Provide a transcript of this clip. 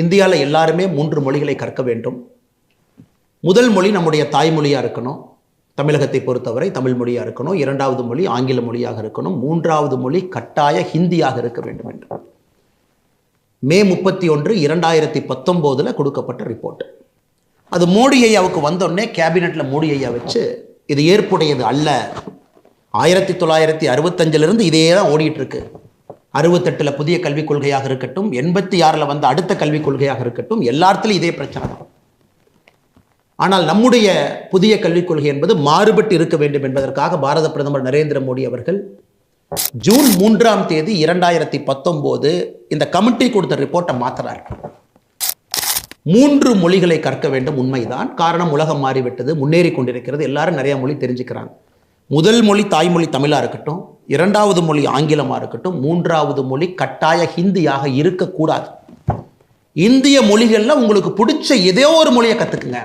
இந்தியாவில் எல்லாருமே 3 மொழிகளை கற்க வேண்டும். முதல் மொழி நம்முடைய தாய்மொழியாக இருக்கணும். தமிழகத்தை பொறுத்தவரை தமிழ் மொழியாக இருக்கணும். 2வது மொழி ஆங்கில மொழியாக இருக்கணும். 3வது மொழி கட்டாய ஹிந்தியாக இருக்க வேண்டும் என்று மே 31, 2019 கொடுக்கப்பட்ட ரிப்போர்ட். அது மோடி ஐயாவுக்கு வந்தோடனே கேபினெட்டில் மோடி ஐயா வச்சு இது ஏற்புடையது அல்ல. 1965 இதே தான் ஓடிட்டு இருக்கு. 68 புதிய கல்விக் கொள்கையாக இருக்கட்டும், 86 வந்த அடுத்த கல்விக் கொள்கையாக இருக்கட்டும், எல்லாத்திலும் இதே பிரச்சனை தான். ஆனால் நம்முடைய புதிய கல்விக் கொள்கை என்பது மாறுபட்டு இருக்க வேண்டும் என்பதற்காக பாரத பிரதமர் நரேந்திர மோடி அவர்கள் ஜூன் 3 2019 இந்த கமிட்டி கொடுத்த ரிப்போர்ட்டை மாத்துறார். 3 மொழிகளை கற்க வேண்டும், உண்மைதான். காரணம், உலகம் மாறிவிட்டது, முன்னேறி கொண்டிருக்கிறது, எல்லாரும் நிறைய மொழி தெரிஞ்சுக்கிறாங்க. முதல் மொழி தாய்மொழி தமிழாக இருக்கட்டும், 2வது மொழி ஆங்கிலமாக இருக்கட்டும், 3வது மொழி கட்டாய ஹிந்தியாக இருக்கக்கூடாது. இந்திய மொழிகளில் உங்களுக்கு பிடிச்ச ஏதோ ஒரு மொழியை கற்றுக்குங்க.